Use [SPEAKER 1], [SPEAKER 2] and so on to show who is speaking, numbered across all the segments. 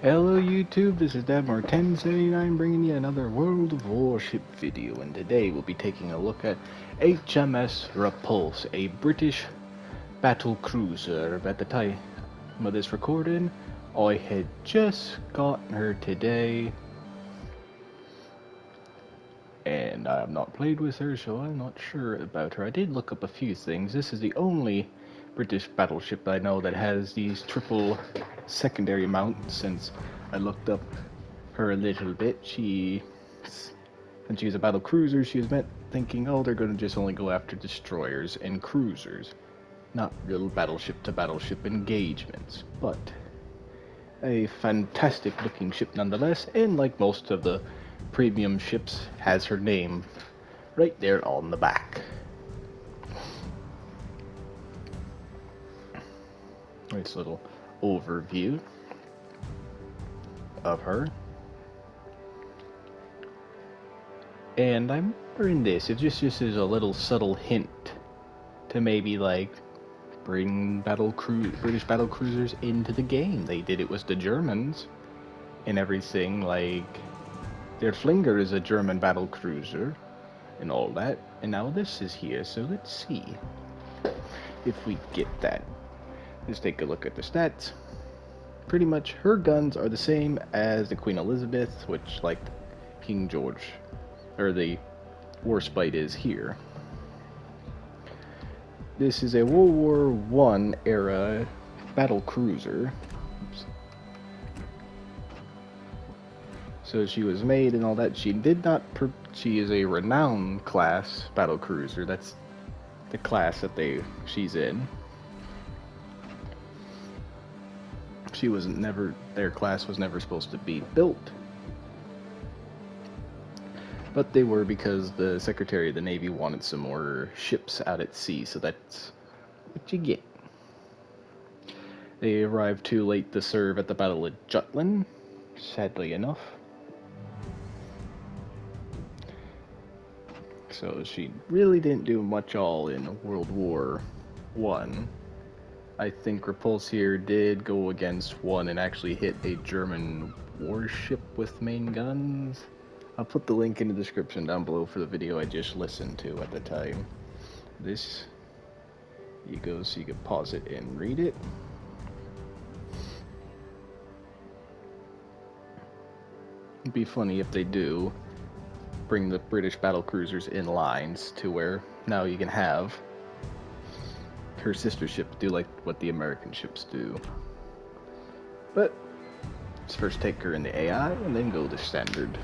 [SPEAKER 1] Hello YouTube, this is Dabmar1079 bringing you another World of Warship video, and today we'll be taking a look at HMS Repulse, a British battle cruiser. At the time of this recording, I had just gotten her today, and I have not played with her, so I'm not sure about her. I did look up a few things. This is the only British battleship I know that has these triple secondary mounts. Since I looked up her a little bit, since she's a battle cruiser, she was thinking, oh, they're going to just only go after destroyers and cruisers, not real battleship to battleship engagements. But a fantastic looking ship nonetheless, and like most of the premium ships, has her name right there on the back. Nice little overview of her. And I'm remembering this, it just is a little subtle hint to maybe like bring British battle cruisers into the game. They did it with the Germans and everything. Like their Flinger is a German battle cruiser and all that, and now this is here. So let's see if we get that. Let's take a look at the stats. Pretty much her guns are the same as the Queen Elizabeth, which like King George, or the Warspite is here. This is a World War I era battle cruiser. Oops. So she was made and all that. She did not. She is a renowned class battle cruiser. That's the class that she's in. She wasn't their class was never supposed to be built, but they were because the Secretary of the Navy wanted some more ships out at sea, so that's what you get. They arrived too late to serve at the Battle of Jutland, sadly enough. So she really didn't do much all in World War I. I think Repulse here did go against one and actually hit a German warship with main guns. I'll put the link in the description down below for the video I just listened to at the time. This, you go so you can pause it and read it. It'd be funny if they do bring the British battle cruisers in lines to where now you can have her sister ship do like what the American ships do. But let's first take her in the AI and then go to standard.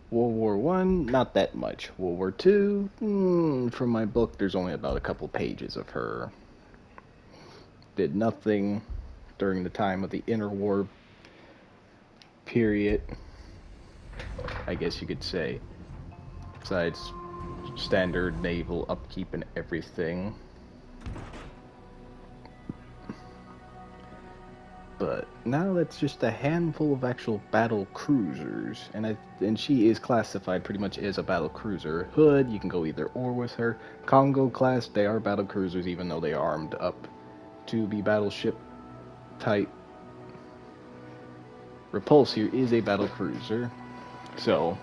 [SPEAKER 1] World War I, not that much. World War II, from my book, there's only about a couple pages of her. Did nothing during the time of the interwar period, I guess you could say, besides standard naval upkeep and everything. But now that's just a handful of actual battle cruisers, and she is classified pretty much as a battle cruiser. Hood, you can go either or with her. Congo class, they are battle cruisers even though they are armed up to be battleship type. Repulse here is a battle cruiser, so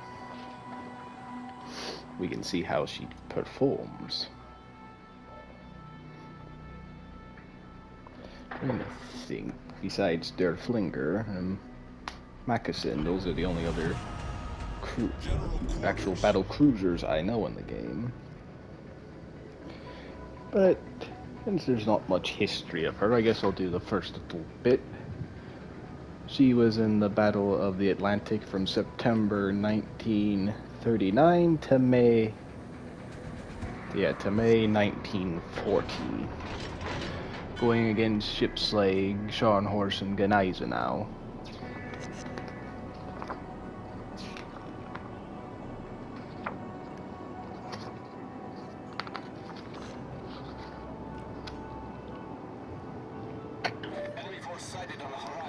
[SPEAKER 1] we can see how she performs. I'm trying to think. Besides Der Flinger and Moccasin, those are the only other actual battle cruisers I know in the game. But since there's not much history of her, I guess I'll do the first little bit. She was in the Battle of the Atlantic from September 1939 to May 1940. Going against ships like Scharnhorst and Gneisenau.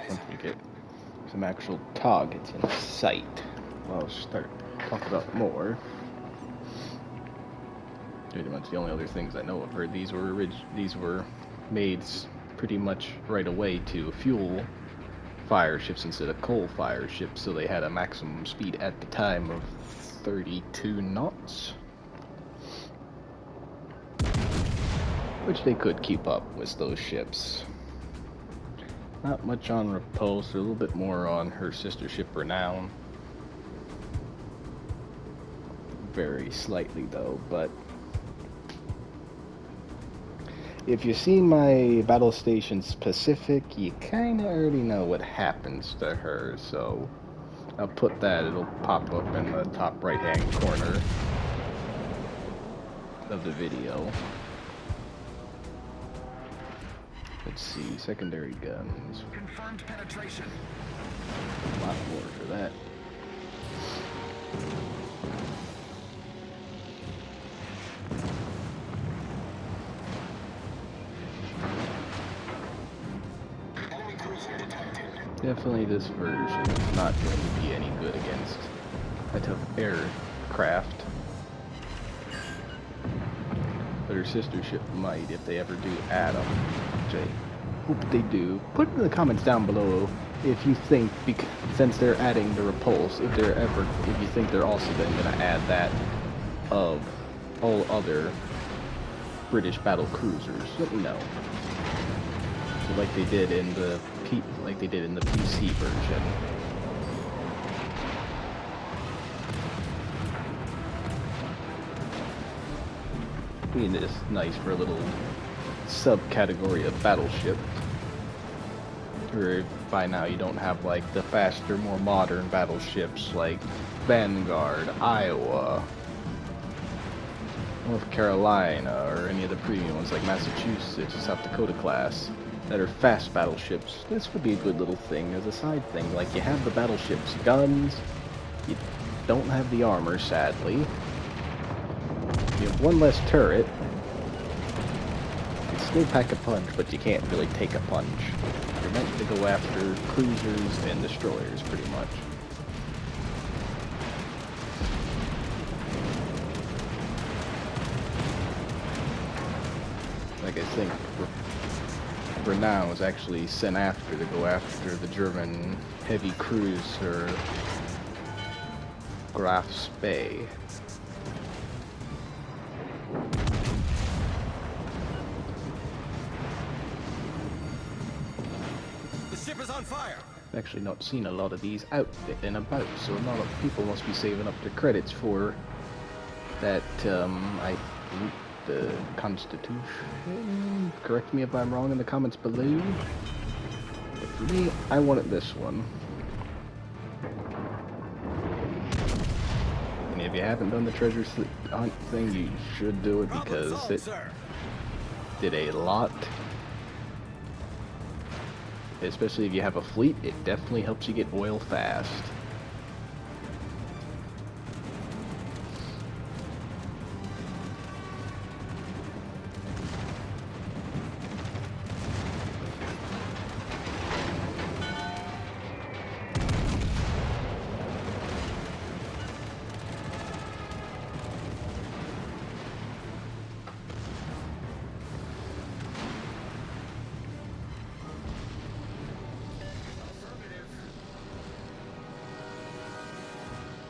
[SPEAKER 1] Once we get some actual targets in sight, I'll start talking about more. Pretty much the only other things I know of her. These were made pretty much right away to fuel fire ships instead of coal fire ships, so they had a maximum speed at the time of 32 knots. Which they could keep up with those ships. Not much on Repulse, a little bit more on her sister ship Renown. Very slightly though, but if you see my Battle Stations Pacific, you kinda already know what happens to her, so I'll put that, it'll pop up in the top right hand corner of the video. Let's see, secondary guns.
[SPEAKER 2] Confirmed penetration.
[SPEAKER 1] A lot more for that.
[SPEAKER 2] Enemy cruiser detected.
[SPEAKER 1] Definitely this version is not going to be any good against a tough aircraft. But her sister ship might if they ever do add them, which I hope they do. Put in the comments down below if you think, since they're adding the Repulse, if you think they're also then going to add that of all other British battle cruisers. Let me know. So like they did in the PC version. I mean, it's nice for a little subcategory of battleship. Where by now you don't have like the faster, more modern battleships like Vanguard, Iowa, North Carolina, or any of the premium ones like Massachusetts, South Dakota class that are fast battleships. This would be a good little thing as a side thing. Like you have the battleship's guns, you don't have the armor, sadly. You have one less turret. You can still pack a punch, but you can't really take a punch. You're meant to go after cruisers and destroyers, pretty much. Like I think Renown was actually sent after to go after the German heavy cruiser Graf Spee.
[SPEAKER 2] The ship is on fire.
[SPEAKER 1] I've actually not seen a lot of these out and about, so a lot of people must be saving up their credits for that, I think, the Constitution. Correct me if I'm wrong in the comments below. But for me, I wanted this one. And if you haven't done the treasure hunt thing, you should do it because it did a lot. Especially if you have a fleet, it definitely helps you get oil fast.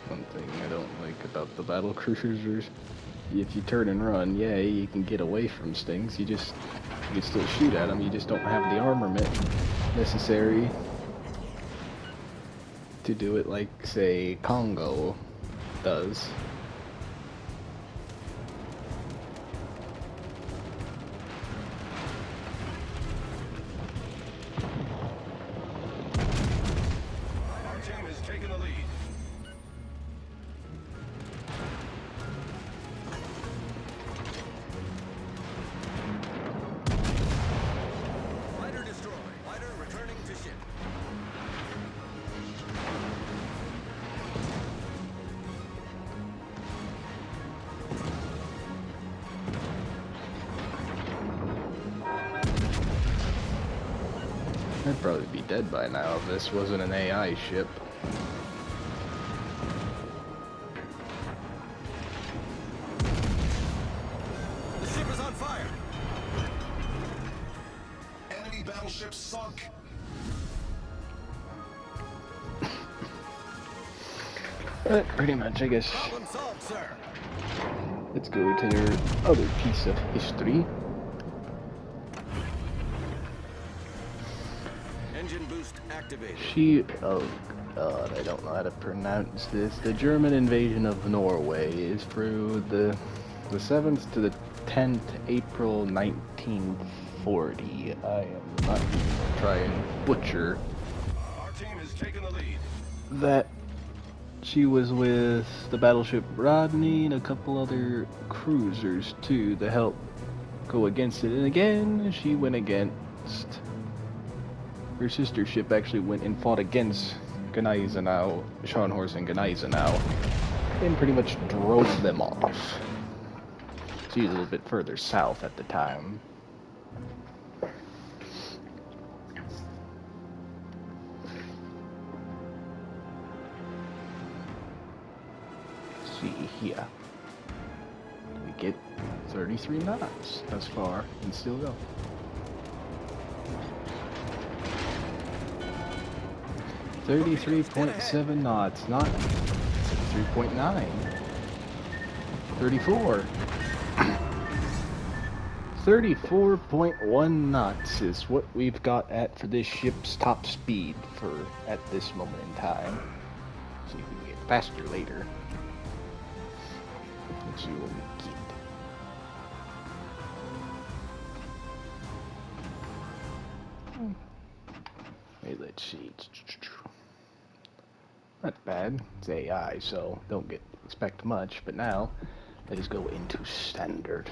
[SPEAKER 1] One thing I don't like about the battle cruisers, if you turn and run, yeah, you can get away from stings. You can still shoot at them. You just don't have the armament necessary to do it like, say, Congo does.
[SPEAKER 2] Our team has taken the lead. Fighter destroyed. Fighter returning to ship.
[SPEAKER 1] I'd probably be dead by now if this wasn't an AI ship.
[SPEAKER 2] The ship is on fire. Enemy ship sunk.
[SPEAKER 1] But pretty much, I guess,
[SPEAKER 2] Problem solved, sir.
[SPEAKER 1] let's go to their other piece of history.
[SPEAKER 2] Engine boost activated.
[SPEAKER 1] Oh god, I don't know how to pronounce this. The German invasion of Norway is through the 7th to the 10th April 1940. I am not even gonna try and butcher
[SPEAKER 2] Our team has taken the lead.
[SPEAKER 1] that. She was with the battleship Rodney and a couple other cruisers too to help go against it. And again, she went against her sister ship. Actually went and fought against Gneisenau, Scharnhorst and Gneisenau, and pretty much drove them off. She was a little bit further south at the time. See here. We get 33 knots thus far and still go. 33.7 knots, not 33.9. 34. 34.1 knots is what we've got at for this ship's top speed for at this moment in time. See if we can get faster later. Let's see what we get. Hey, let's see. Not bad. It's AI, so don't expect much. But now, let us go into standard.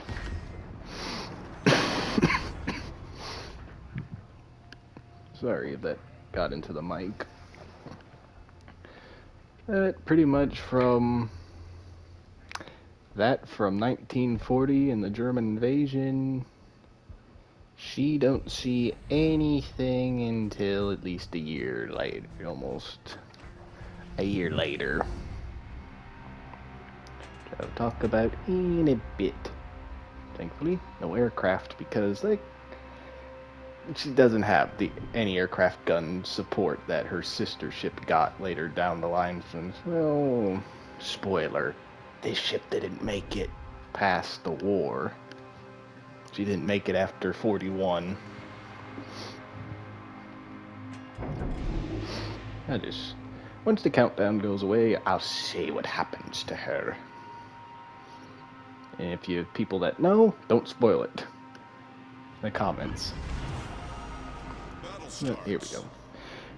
[SPEAKER 1] Sorry if that got into the mic. Pretty much from 1940 and the German invasion, she don't see anything until at least a year later, almost a year later. Which I'll talk about in a bit. Thankfully, no aircraft because she doesn't have any aircraft gun support that her sister ship got later down the line. Since, well, spoiler, this ship didn't make it past the war. She didn't make it after 41. Once the countdown goes away, I'll see what happens to her. And if you have people that know, don't spoil it. In the comments. Here we go.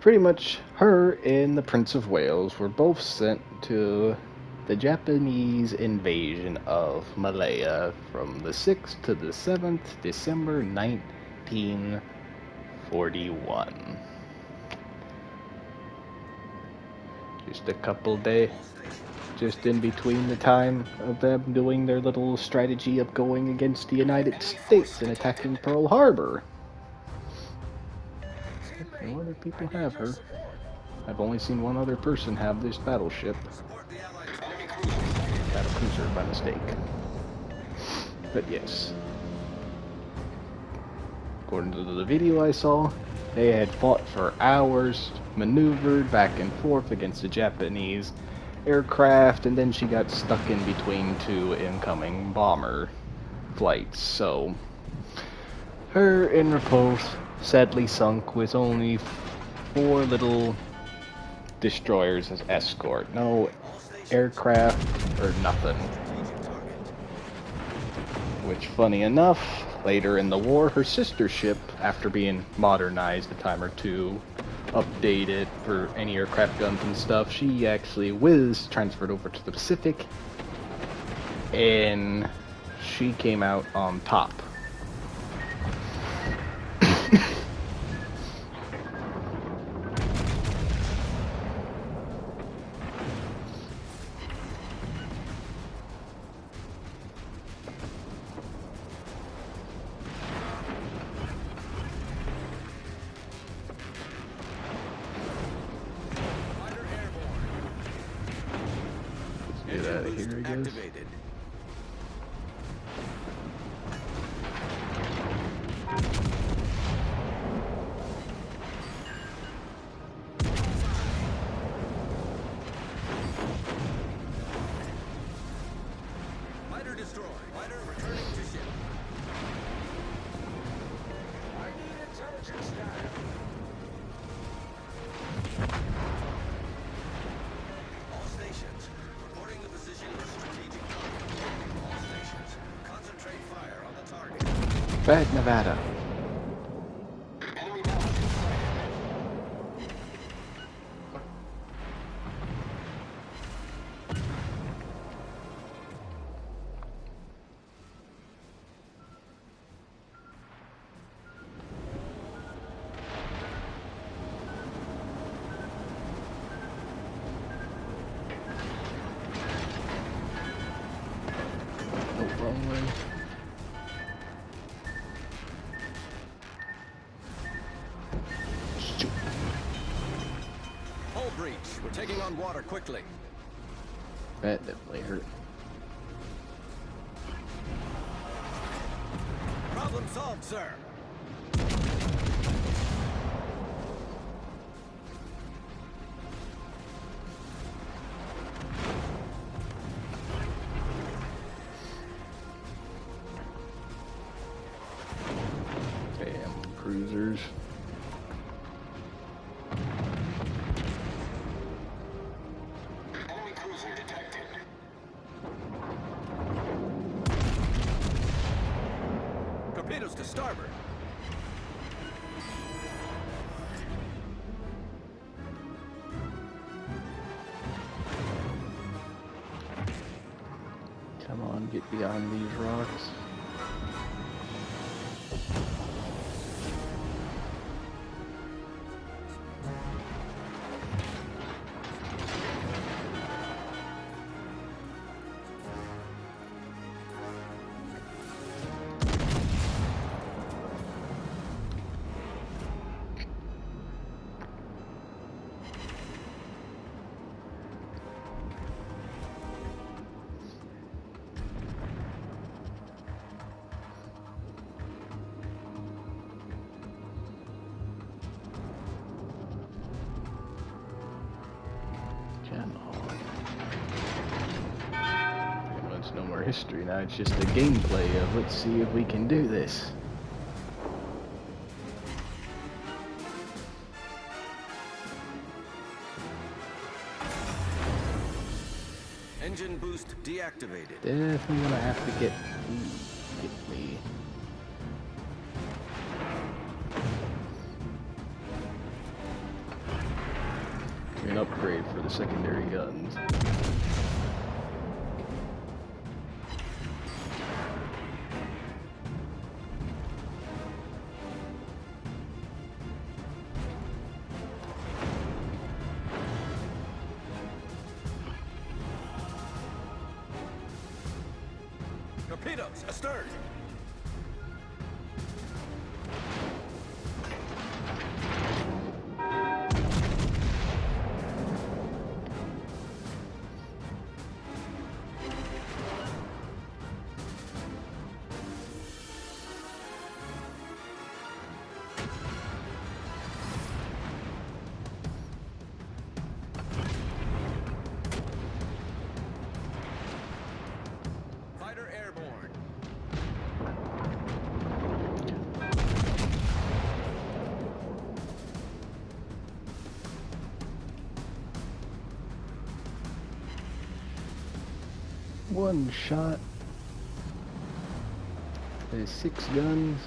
[SPEAKER 1] Pretty much, her and the Prince of Wales were both sent to the Japanese invasion of Malaya from the 6th to the 7th December 1941. Just a couple days, just in between the time of them doing their little strategy of going against the United States and attacking Pearl Harbor. No other people have her. I've only seen one other person have this battleship. Battlecruiser by mistake. But yes. According to the video I saw, they had fought for hours, maneuvered back and forth against the Japanese aircraft, and then she got stuck in between two incoming bomber flights. So, her in Repulse sadly sunk with only 4 little destroyers as escort. No aircraft or nothing. Which, funny enough, later in the war, her sister ship, after being modernized a time or two, updated for any aircraft guns and stuff, she actually was transferred over to the Pacific, and she came out on top. Get out of here, I guess.
[SPEAKER 2] Activated. All stations, reporting the position of strategic target. All stations, concentrate fire on the target.
[SPEAKER 1] Bad Nevada.
[SPEAKER 2] Enemy battleship sighted.
[SPEAKER 1] Oh, wrong way. Shoot.
[SPEAKER 2] Hull breach. We're taking on water quickly.
[SPEAKER 1] That definitely hurt.
[SPEAKER 2] Problem solved, sir.
[SPEAKER 1] Damn cruisers.
[SPEAKER 2] Enemy cruiser detected. Torpedoes to starboard.
[SPEAKER 1] Come on, get beyond these rocks. Come on. Well, it's no more history now, it's just a gameplay of let's see if we can do this.
[SPEAKER 2] Engine boost deactivated.
[SPEAKER 1] Definitely gonna have to get me. An upgrade for the secondary guns.
[SPEAKER 2] Torpedoes astern. Fighter airborne.
[SPEAKER 1] One shot. There's 6 guns.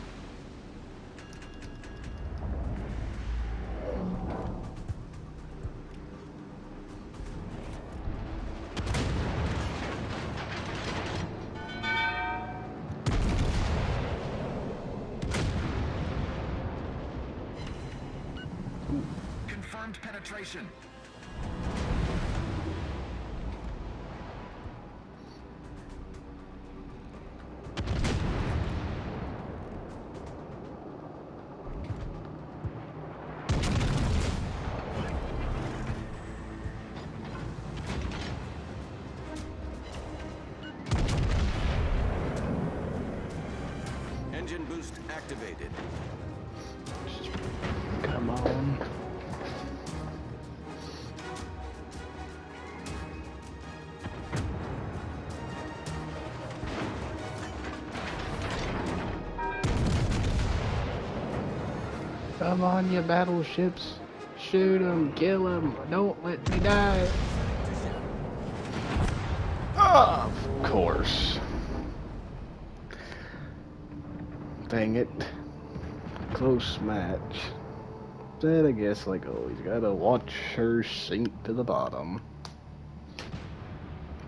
[SPEAKER 2] Confirmed penetration. Engine boost activated.
[SPEAKER 1] Come on. Come on, you battleships. Shoot them, kill them, don't let me die. Of course. Dang it. Close match. But I guess, like always, gotta watch her sink to the bottom.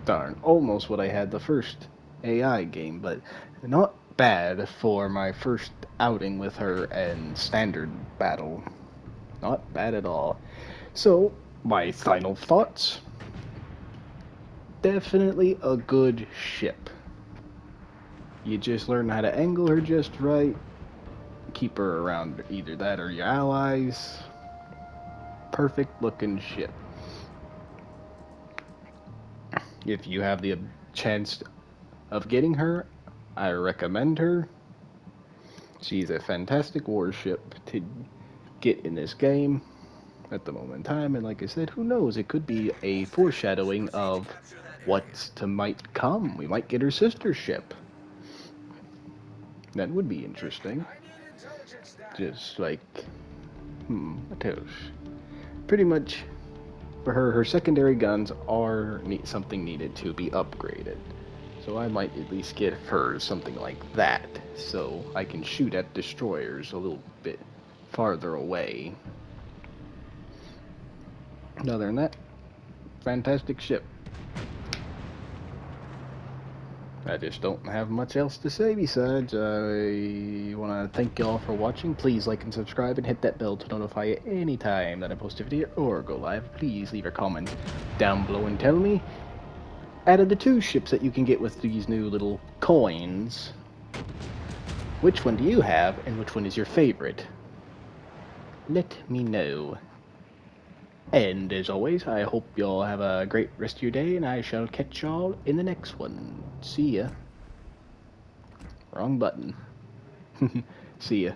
[SPEAKER 1] Darn, almost what I had the first AI game, but not bad for my first outing with her and standard battle. Not bad at all. So, my final thoughts. Definitely a good ship. You just learn how to angle her just right, keep her around either that or your allies. Perfect looking ship. If you have the chance of getting her, I recommend her. She's a fantastic warship to get in this game at the moment in time, and like I said, who knows, it could be a foreshadowing of what's to might come. We might get her sister ship. That would be interesting. Just like, what else? Pretty much, for her secondary guns are something needed to be upgraded. So I might at least get her something like that, so I can shoot at destroyers a little bit farther away. Other than that, fantastic ship. I just don't have much else to say besides I want to thank y'all for watching. Please like and subscribe and hit that bell to notify you anytime that I post a video or go live. Please leave a comment down below and tell me, out of the 2 ships that you can get with these new little coins, which one do you have and which one is your favorite? Let me know. And as always, I hope y'all have a great rest of your day, and I shall catch y'all in the next one. See ya. Wrong button. See ya.